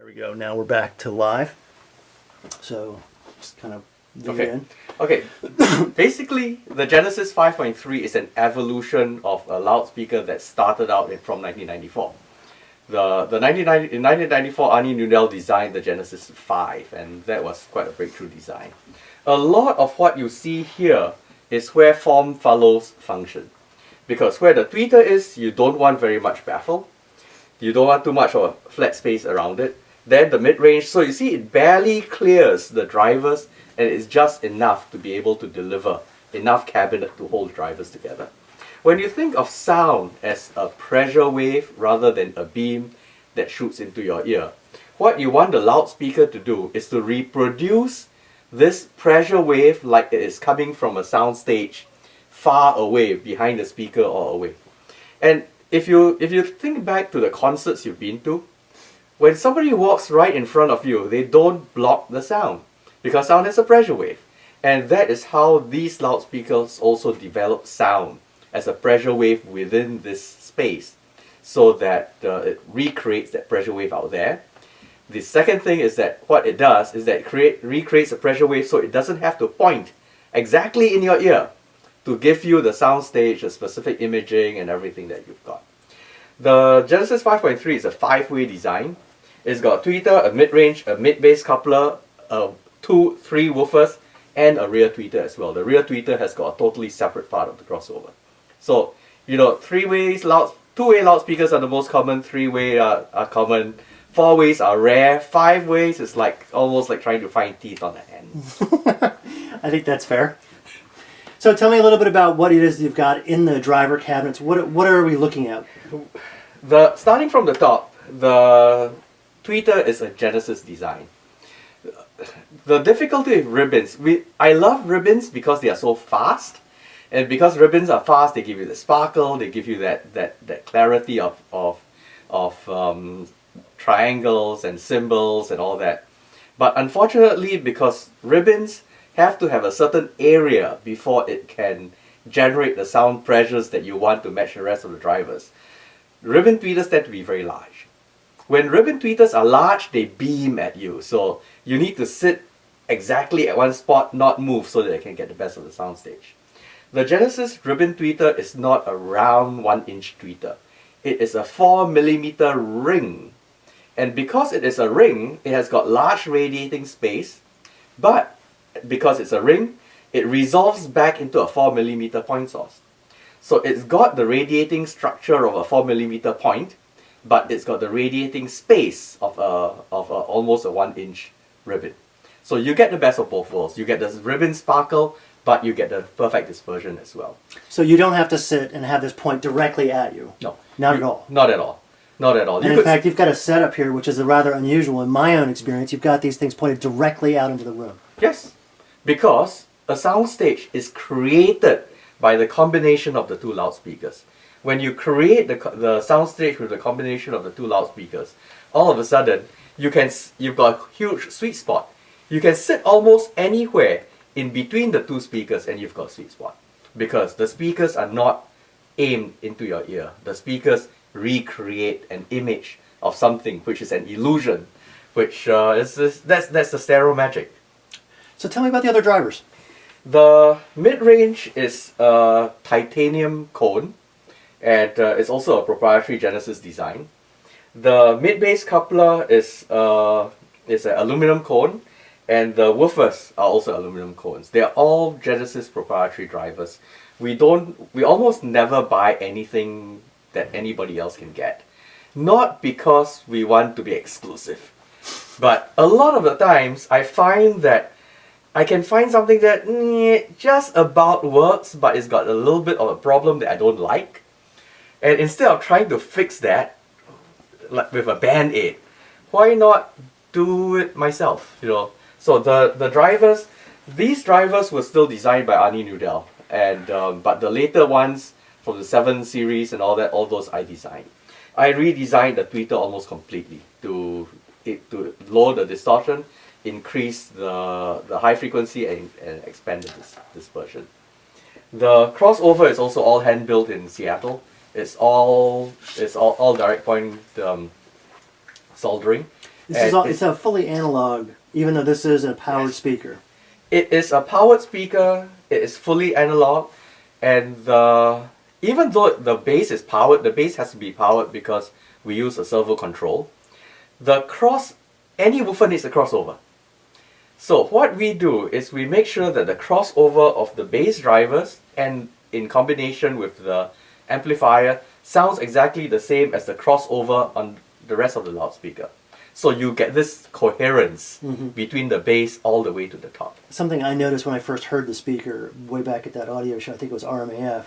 There we go. Now we're back to live. So just kind of dig in. Okay. Basically, the Genesis 5.3 is an evolution of a loudspeaker that started out from 1994. In 1994, Arnie Nudell designed the Genesis 5, and that was quite a breakthrough design. A lot of what you see here is where form follows function. Because where the tweeter is, you don't want very much baffle. You don't want too much of a flat space around it. Then the mid-range, so you see it barely clears the drivers, and it's just enough to be able to deliver enough cabinet to hold drivers together. When you think of sound as a pressure wave rather than a beam that shoots into your ear, what you want the loudspeaker to do is to reproduce this pressure wave like it is coming from a sound stage far away, behind the speaker or away. And if you think back to the concerts you've been to, when somebody walks right in front of you, they don't block the sound because sound is a pressure wave. And that is how these loudspeakers also develop sound as a pressure wave within this space, so that it recreates that pressure wave out there. The second thing is that what it does is that it recreates a pressure wave so it doesn't have to point exactly in your ear to give you the sound stage, the specific imaging and everything that you've got. The Genesis 5.3 is a 5-way design. It's got a tweeter, a mid-range, a mid-bass coupler, 2, 3 woofers, and a rear tweeter as well. The rear tweeter has got a totally separate part of the crossover. So, you know, 2-way loudspeakers are the most common, 3-way are common, 4 ways are rare, 5 ways is like almost like trying to find teeth on a hen. I think that's fair. So tell me a little bit about what it is you've got in the driver cabinets. What are we looking at? Starting from the top, the tweeter is a Genesis design. The difficulty with ribbons, I love ribbons because they are so fast. And because ribbons are fast, they give you the sparkle, they give you that clarity of triangles and symbols and all that. But unfortunately, because ribbons have to have a certain area before it can generate the sound pressures that you want to match the rest of the drivers, ribbon tweeters tend to be very large. When ribbon tweeters are large, they beam at you. So you need to sit exactly at one spot, not move, so that they can get the best of the sound stage. The Genesis ribbon tweeter is not a round 1-inch tweeter. It is a 4mm ring. And because it is a ring, it has got large radiating space, but because it's a ring, it resolves back into a 4mm point source. So it's got the radiating structure of a 4mm point, but it's got the radiating space of almost a 1-inch ribbon. So you get the best of both worlds. You get the ribbon sparkle, but you get the perfect dispersion as well. So you don't have to sit and have this point directly at you? No. Not at all? Not at all. Not at all. And in fact, you've got a setup here which is rather unusual. In my own experience, you've got these things pointed directly out into the room. Yes, because a sound stage is created by the combination of the two loudspeakers. When you create the sound stage with the combination of the two loudspeakers, all of a sudden, you've got a huge sweet spot. You can sit almost anywhere in between the two speakers and you've got a sweet spot. Because the speakers are not aimed into your ear. The speakers recreate an image of something which is an illusion, which that's the stereo magic. So tell me about the other drivers. The mid-range is a titanium cone, and it's also a proprietary Genesis design. The mid-bass coupler is an aluminum cone, and the woofers are also aluminum cones. They are all Genesis proprietary drivers. We almost never buy anything that anybody else can get. Not because we want to be exclusive, but a lot of the times I find that I can find something that just about works, but it's got a little bit of a problem that I don't like. And instead of trying to fix that like with a band-aid, why not do it myself? You know. So the drivers, these drivers were still designed by Arnie Nudell, and but the later ones from the 7 series and all those I designed. I redesigned the tweeter almost completely to lower the distortion, increase the high frequency, and expand the dispersion. The crossover is also all hand built in Seattle. It's all direct point soldering. It's a fully analog, even though this is a powered speaker. It is a powered speaker. It is fully analog, and even though the bass is powered, the bass has to be powered because we use a servo control. Any woofer needs a crossover. So what we do is we make sure that the crossover of the bass drivers and in combination with the amplifier sounds exactly the same as the crossover on the rest of the loudspeaker. So you get this coherence between the bass all the way to the top. Something I noticed when I first heard the speaker way back at that audio show, I think it was RMAF,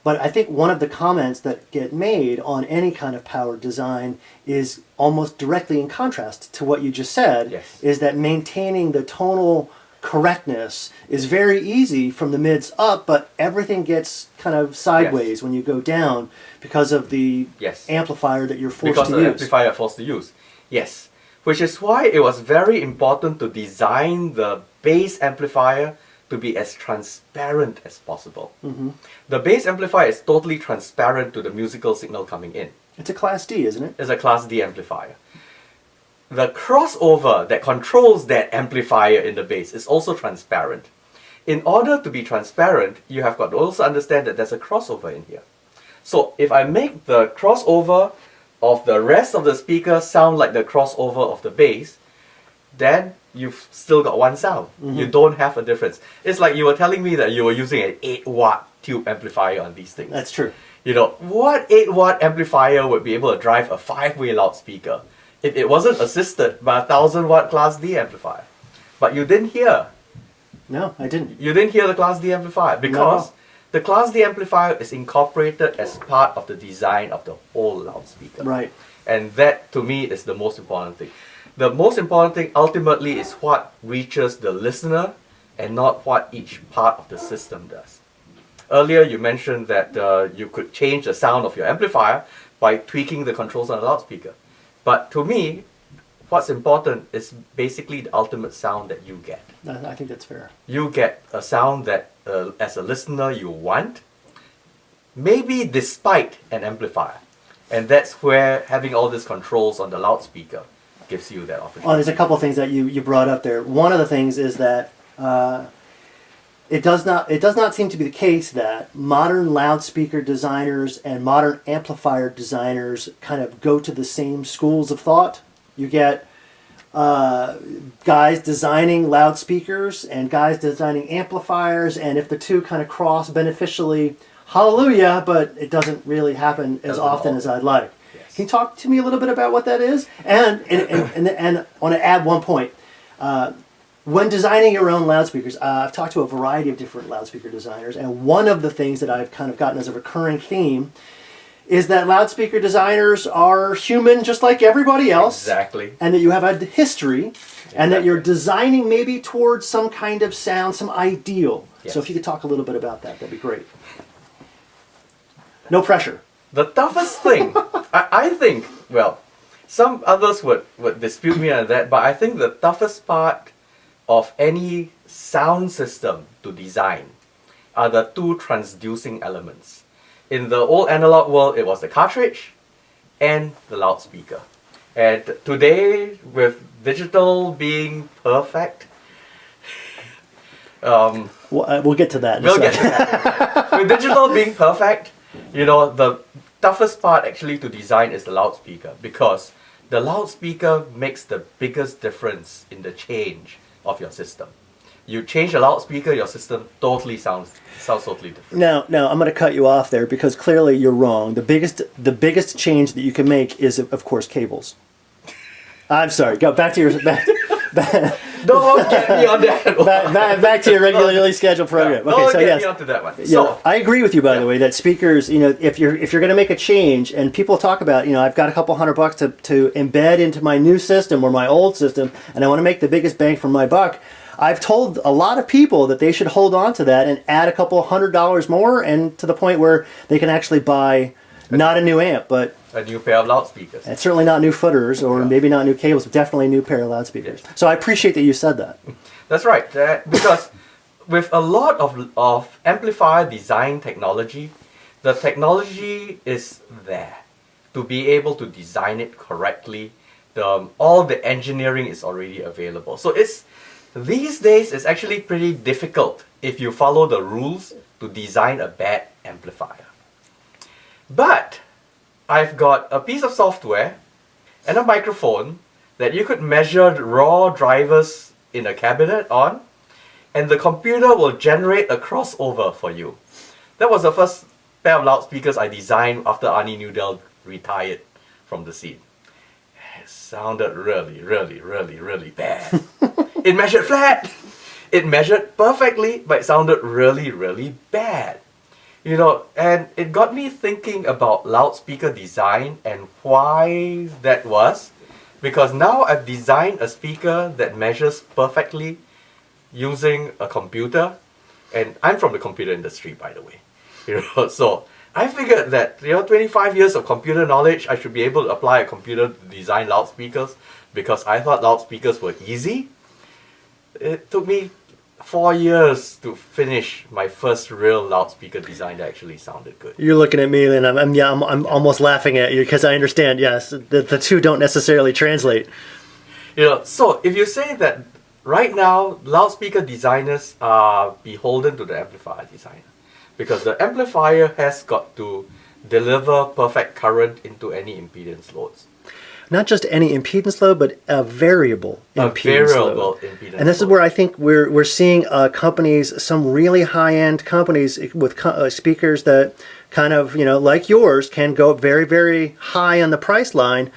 but I think one of the comments that get made on any kind of powered design is almost directly in contrast to what you just said, Yes. is that maintaining the tonal correctness is very easy from the mids up, but everything gets kind of sideways when you go down because of the amplifier that you're forced to use. Because the amplifier forced to use. Yes. Which is why it was very important to design the bass amplifier to be as transparent as possible. The bass amplifier is totally transparent to the musical signal coming in. It's a Class D, isn't it? It's a Class D amplifier. The crossover that controls that amplifier in the bass is also transparent. In order to be transparent, you have got to also understand that there's a crossover in here. So if I make the crossover of the rest of the speaker sound like the crossover of the bass, then you've still got one sound. You don't have a difference. It's like you were telling me that you were using an 8-watt tube amplifier on these things. That's true. You know, what 8-watt amplifier would be able to drive a 5-way loudspeaker if it wasn't assisted by a 1000-watt Class D amplifier? But you didn't hear. No, I didn't. You didn't hear the Class D amplifier because the Class D amplifier is incorporated as part of the design of the whole loudspeaker. Right. And that, to me, is the most important thing. The most important thing ultimately is what reaches the listener and not what each part of the system does. Earlier you mentioned that you could change the sound of your amplifier by tweaking the controls on the loudspeaker. But to me, what's important is basically the ultimate sound that you get. I think that's fair. You get a sound that, as a listener, you want, maybe despite an amplifier. And that's where having all these controls on the loudspeaker gives you that opportunity. Oh, there's a couple of things that you brought up there. One of the things is that it does not seem to be the case that modern loudspeaker designers and modern amplifier designers kind of go to the same schools of thought. You get guys designing loudspeakers and guys designing amplifiers, and if the two kind of cross beneficially, hallelujah, but it doesn't really happen as often as I'd like. Yes. Can you talk to me a little bit about what that is? And I want to add one point. When designing your own loudspeakers, I've talked to a variety of different loudspeaker designers, and one of the things that I've kind of gotten as a recurring theme is that loudspeaker designers are human just like everybody else. Exactly. And that you have a history, and that you're designing maybe towards some kind of sound, some ideal. Yes. So if you could talk a little bit about that, that'd be great. No pressure. The toughest thing, I think, well, some others would dispute me on that, but I think the toughest part of any sound system to design are the two transducing elements. In the old analog world, it was the cartridge and the loudspeaker. And today, with digital being perfect, We'll get to that. we'll get to that. With digital being perfect, you know, the toughest part actually to design is the loudspeaker, because the loudspeaker makes the biggest difference in the change of your system. You change the loudspeaker, your system totally sounds totally different. Now, I'm going to cut you off there because clearly you're wrong. The biggest change that you can make is, of course, cables. I'm sorry. Go back to your Don't get me on that. back to your regularly scheduled program. Okay, Don't so get yes. me onto that one. Yeah, So, I agree with you, by the way, that speakers, you know, if you're going to make a change, and people talk about, you know, I've got a couple $100 to embed into my new system or my old system, and I want to make the biggest bang for my buck. I've told a lot of people that they should hold on to that and add a couple $100 more, and to the point where they can actually buy not a new amp, but a new pair of loudspeakers. and certainly not new footers, or maybe not new cables, but definitely a new pair of loudspeakers. Yes. So I appreciate that you said that. That's right, because with a lot of amplifier design technology, the technology is there to be able to design it correctly. all the engineering is already available. So these days it's actually pretty difficult if you follow the rules to design a bad amplifier. But I've got a piece of software and a microphone that you could measure raw drivers in a cabinet on, and the computer will generate a crossover for you. That was the first pair of loudspeakers I designed after Arnie Newdell retired from the scene. It sounded really, really, really, really bad. It measured flat. It measured perfectly, but it sounded really, really bad. You know, and it got me thinking about loudspeaker design and why that was. Because now I've designed a speaker that measures perfectly using a computer. And I'm from the computer industry, by the way. You know, so I figured that 25 years of computer knowledge, I should be able to apply a computer to design loudspeakers, because I thought loudspeakers were easy. It took me 4 years to finish my first real loudspeaker design that actually sounded good. You're looking at me, and I'm almost laughing at you, because I understand. Yes, the two don't necessarily translate. You know, so if you say that right now loudspeaker designers are beholden to the amplifier designer, because the amplifier has got to deliver perfect current into any impedance loads. Not just any impedance load, but a variable impedance load. And this is where I think we're seeing companies, some really high-end companies with speakers that kind of, like yours, can go very, very high on the price line,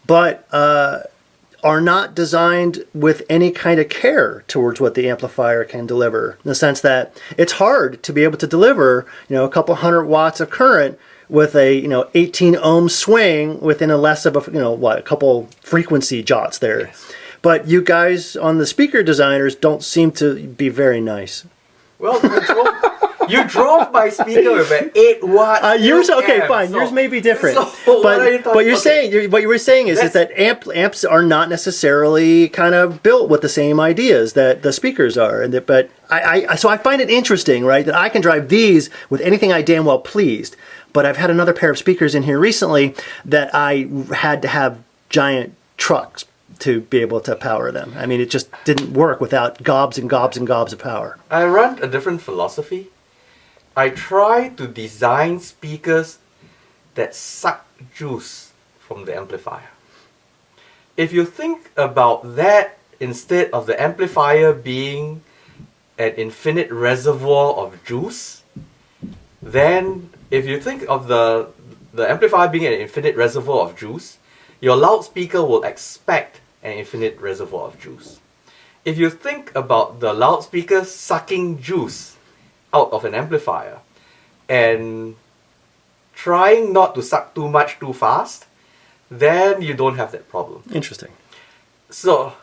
but are not designed with any kind of care towards what the amplifier can deliver. In the sense that it's hard to be able to deliver, a couple 100 watts of current with a 18 ohm swing within a less of a couple frequency jots there. Yes. But you guys on the speaker designers don't seem to be very nice. Well, you drove my speaker with an 8 watt. Yours okay, amp, fine. So, yours may be different. So but what you're saying, what you were saying is that amps are not necessarily kind of built with the same ideas that the speakers are, and that. So I find it interesting, right, that I can drive these with anything I damn well pleased. But I've had another pair of speakers in here recently that I had to have giant trucks to be able to power them. I mean, it just didn't work without gobs and gobs and gobs of power. I run a different philosophy. I try to design speakers that suck juice from the amplifier. If you think about that, instead of the amplifier being an infinite reservoir of juice, then if you think of the amplifier being an infinite reservoir of juice, your loudspeaker will expect an infinite reservoir of juice. If you think about the loudspeaker sucking juice out of an amplifier and trying not to suck too much too fast, then you don't have that problem. Interesting. So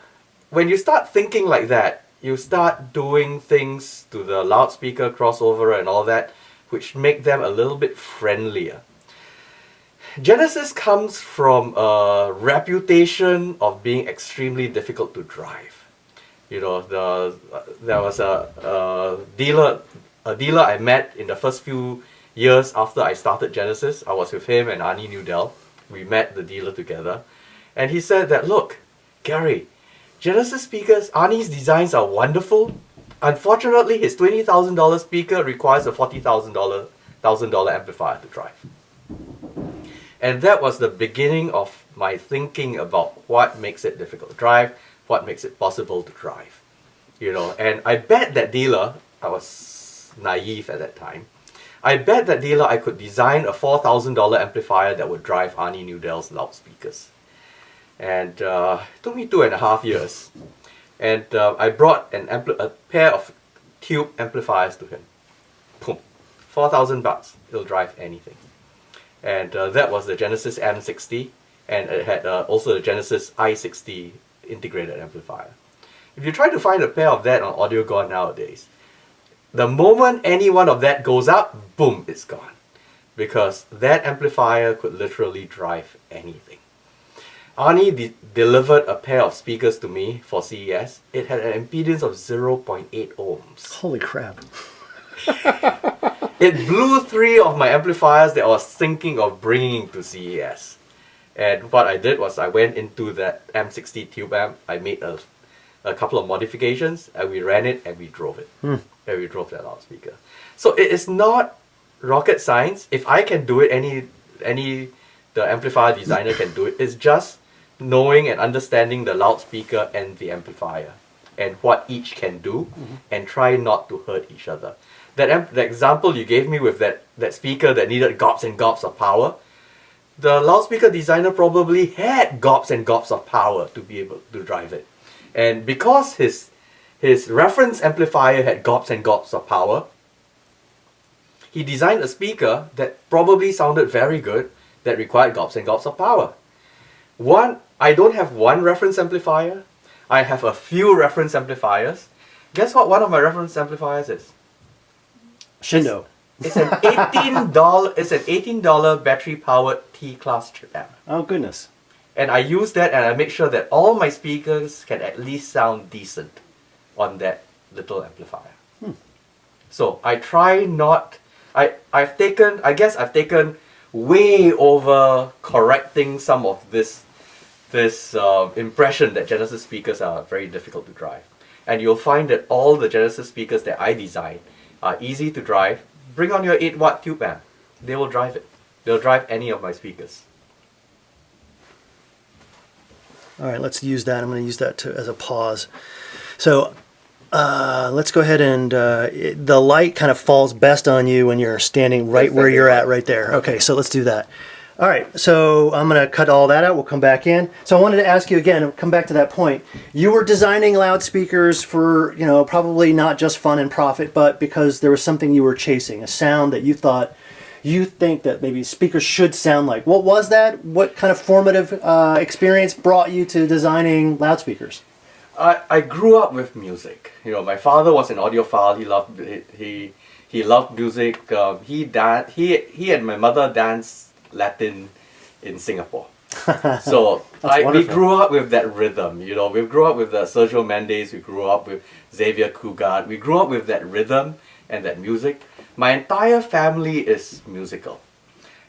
when you start thinking like that, you start doing things to the loudspeaker crossover and all that, which make them a little bit friendlier. Genesis comes from a reputation of being extremely difficult to drive. There was a dealer I met in the first few years after I started Genesis. I was with him and Arnie Newdell. We met the dealer together, and he said that, look, Gary, Genesis speakers, Arnie's designs are wonderful. Unfortunately, his $20,000 speaker requires a $40,000 amplifier to drive. And that was the beginning of my thinking about what makes it difficult to drive, what makes it possible to drive. And I bet that dealer, I was naive at that time, I bet that dealer I could design a $4,000 amplifier that would drive Arnie Newdell's loudspeakers. And it took me 2.5 years. And I brought a pair of tube amplifiers to him. Boom. $4,000. It'll drive anything. And that was the Genesis M60. And it had also the Genesis I60 integrated amplifier. If you try to find a pair of that on AudioGone nowadays, the moment any one of that goes up, boom, it's gone. Because that amplifier could literally drive anything. Arnie delivered a pair of speakers to me for CES. It had an impedance of 0.8 ohms. Holy crap. It blew 3 of my amplifiers that I was thinking of bringing to CES. And what I did was I went into that M60 tube amp, I made a couple of modifications, and we ran it and we drove it. And we drove that loudspeaker. So it is not rocket science. If I can do it, the amplifier designer can do it. It's just knowing and understanding the loudspeaker and the amplifier and what each can do, and try not to hurt each other. The example you gave me with that speaker that needed gobs and gobs of power, the loudspeaker designer probably had gobs and gobs of power to be able to drive it. And because his reference amplifier had gobs and gobs of power, he designed a speaker that probably sounded very good, that required gobs and gobs of power. I don't have one reference amplifier. I have a few reference amplifiers. Guess what one of my reference amplifiers is? Shindo. It's an $18 battery powered T-class chip amp. Oh goodness. And I use that, and I make sure that all my speakers can at least sound decent on that little amplifier. So I try not. I've taken way over correcting some of this impression that Genesis speakers are very difficult to drive. And you'll find that all the Genesis speakers that I design are easy to drive. Bring on your 8-watt tube amp. They will drive it. They'll drive any of my speakers. All right, let's use that. I'm going to use that as a pause. So let's go ahead and the light kind of falls best on you when you're standing right where you're at right there. Okay, so let's do that. All right, so I'm going to cut all that out. We'll come back in. So I wanted to ask you again, come back to that point. You were designing loudspeakers for, probably not just fun and profit, but because there was something you were chasing, a sound that you think that maybe speakers should sound like. What was that? What kind of formative experience brought you to designing loudspeakers? I grew up with music. My father was an audiophile. He loved music. He and my mother danced Latin in Singapore. So we grew up with that rhythm. We grew up with Sergio Mendes. We grew up with Xavier Cugat. We grew up with that rhythm and that music. My entire family is musical.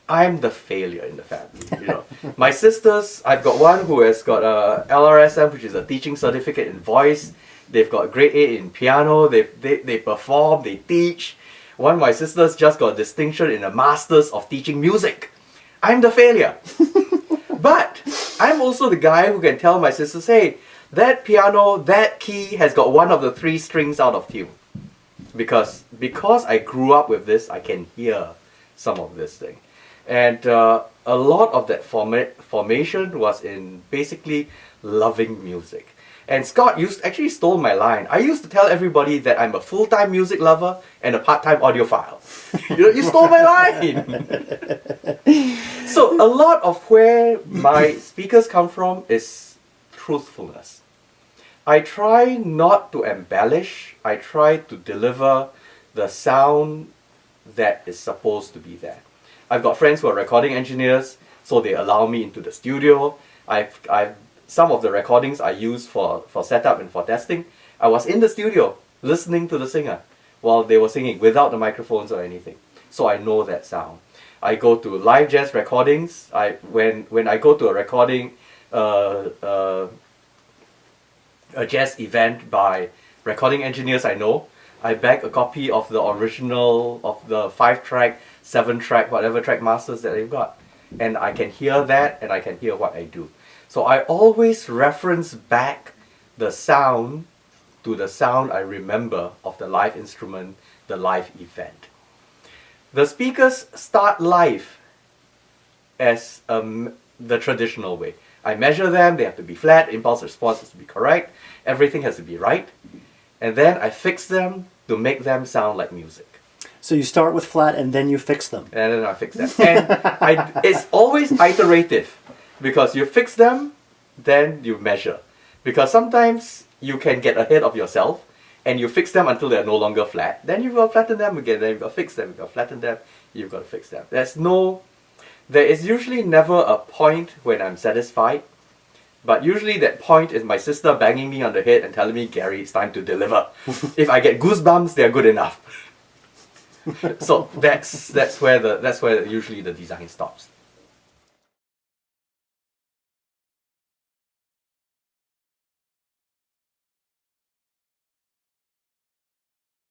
I'm the failure in the family. My sisters, I've got one who has got a LRSM, which is a teaching certificate in voice. They've got grade 8 in piano. They perform, they teach. One of my sisters just got a distinction in a master's of teaching music. I'm the failure. But I'm also the guy who can tell my sisters, hey, that piano, that key has got one of the 3 strings out of tune. Because I grew up with this, I can hear some of this thing. And a lot of that formation was in basically loving music. And Scott actually stole my line. I used to tell everybody that I'm a full-time music lover and a part-time audiophile. You stole my line! So a lot of where my speakers come from is truthfulness. I try not to embellish. I try to deliver the sound that is supposed to be there. I've got friends who are recording engineers, so they allow me into the studio. Some of the recordings I use for setup and for testing. I was in the studio listening to the singer while they were singing without the microphones or anything. So I know that sound. I go to live jazz recordings. When I go to a recording, a jazz event by recording engineers I know, I bag a copy of the original of the 5-track, 7-track, whatever track masters that they've got. And I can hear that and I can hear what I do. So I always reference back the sound to the sound I remember of the live instrument, the live event. The speakers start live as the traditional way. I measure them, they have to be flat, impulse response has to be correct, everything has to be right. And then I fix them to make them sound like music. So you start with flat and then you fix them. And then I fix them. And it's always iterative. Because you fix them, then you measure. Because sometimes you can get ahead of yourself and you fix them until they're no longer flat. Then you've got to flatten them again, then you've got to fix them, you've got to flatten them, you've got to fix them. There is usually never a point when I'm satisfied. But usually that point is my sister banging me on the head and telling me, Gary, it's time to deliver. If I get goosebumps, they're good enough. So that's where usually the design stops.